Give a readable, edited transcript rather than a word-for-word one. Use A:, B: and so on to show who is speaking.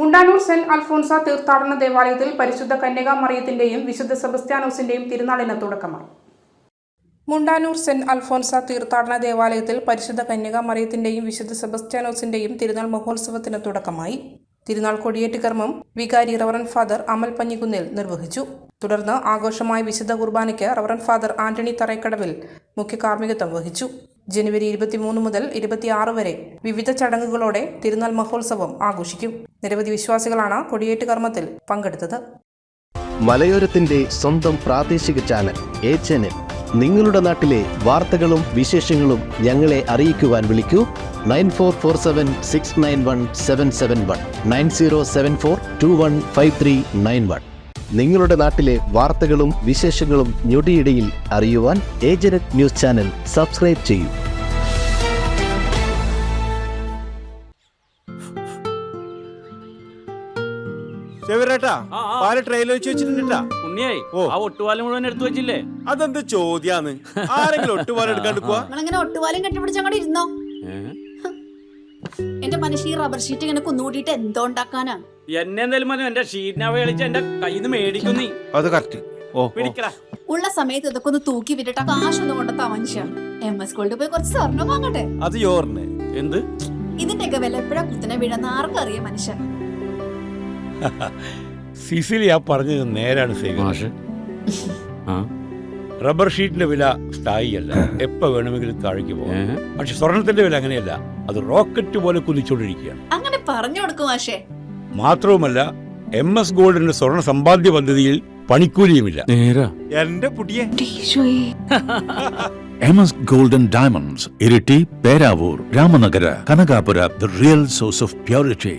A: Mundanoor saint Alphonsa തീർത്ഥാടന ദേവാലയത്തിൽ പരിശുദ്ധ കന്യകാമറിയത്തിന്റെയും വിശുദ്ധ സെബസ്ത്യാനോസിന്റെയും തിരുനാളിന് തുടക്കമായി. മുണ്ടാനൂർ സെന്റ് അൽഫോൻസ തീർത്ഥാടന ദേവാലയത്തിൽ പരിശുദ്ധ കന്യകാമറിയത്തിന്റെയും വിശുദ്ധ സെബസ്ത്യാനോസിന്റെയും തിരുനാൾ മഹോത്സവത്തിന് തുടക്കമായി. തിരുനാൾ കൊടിയേറ്റ് കർമ്മം വികാരി റവറന്റ് ഫാദർ അമൽ പഞ്ഞിക്കുന്നിൽ നിർവഹിച്ചു. തുടർന്ന് ആഘോഷമായ വിശുദ്ധ കുർബാനയ്ക്ക് റവറന്റ് ഫാദർ ആന്റണി തറയ്ക്കടവിൽ മുഖ്യ കാർമ്മികത്വം വഹിച്ചു. ജനുവരി 23 മുതൽ 26 വരെ വിവിധ ചടങ്ങുകളോടെ തിരുനാൾ മഹോത്സവം ആഘോഷിക്കും. നിരവധി വിശ്വാസികളാണ് കൊടിയേറ്റ് കർമ്മത്തിൽ പങ്കെടുത്തത്.
B: മലയോരത്തിന്റെ സ്വന്തം പ്രാദേശിക ചാനൽ HNN. നിങ്ങളുടെ നാട്ടിലെ വാർത്തകളും വിശേഷങ്ങളും ഞങ്ങളെ അറിയിക്കുവാൻ വിളിക്കൂ 9447691771 9074215391. നിങ്ങളുടെ നാട്ടിലെ വാർത്തകളും വിശേഷങ്ങളും ഞൊടിയിടയിൽ അറിയുവാൻ ഏജനറ്റ് ന്യൂസ് ചാനൽ സബ്സ്ക്രൈബ് ചെയ്യൂ.
C: ഉണ്ണിയായി ആ ഒട്ടുപാലം മുഴുവൻ എടുത്തു വെച്ചില്ലേ?
D: അതെന്ത് ചോദ്യാന്ന്? ആരെങ്കിലും ഒട്ടുപാലം എടുക്കാണ്ട് പോവാ?
E: നിങ്ങളങ്ങനെ ഒട്ടുപാലം കെട്ടിപ്പിടിച്ചങ്ങോട്ട് ഇരുന്നോ? എന്റെ മനുഷ്യ റബ്ബർ ഷീറ്റ് ഇങ്ങനെ കുന്നുകൂട്ടിട്ട് എന്തോ ഉണ്ടാക്കാനാ?
C: എന്നെ എന്തായാലും മതി, എന്റെ ഷീറ്റിനെ കളിച്ച് എന്റെ കയ്യിൽ നിന്ന് മേടിക്കുന്നീ.
D: അത് കറക്റ്റ്.
E: ഉള്ള സമയത്ത് ഇതൊക്കെ ഒന്ന് തൂക്കി വിട്ടിട്ട് കാശൊന്നും കൊണ്ടെത്താ മനുഷ്യ. MS ഗോൾഡ് പോയി കുറച്ച് സ്വർണ്ണം വാങ്ങട്ടെ.
D: അത് യോറിന്
C: എന്ത്?
E: ഇതിന്റെയൊക്കെ വില എപ്പോഴാ കുത്തനെ വീഴുന്ന ആർക്കും അറിയാം മനുഷ്യ.
F: സിസിലി ആ പറഞ്ഞത് നേരാണ്. റബ്ബർ ഷീറ്റിന്റെ വില സ്ഥായിയല്ല, എപ്പോ വേണമെങ്കിലും താഴേക്ക് പോകാം. പക്ഷെ സ്വർണത്തിന്റെ വില അങ്ങനെയല്ല, അത് റോക്കറ്റ് പോലെ കുതിച്ചുകൊണ്ടിരിക്കുകയാണ്.
E: അങ്ങനെ പറഞ്ഞു കൊടുക്കും മാഷേ.
F: മാത്രവുമല്ല MS ഗോൾഡിന്റെ സ്വർണ്ണ സമ്പാദ്യ പദ്ധതിയിൽ പണിക്കൂലിയുമില്ല.
D: എന്റെ പുടിയെ
G: MS Gold and Diamonds, Iriti, Peravur, Ramanagara, Kanagapura, the real source of purity.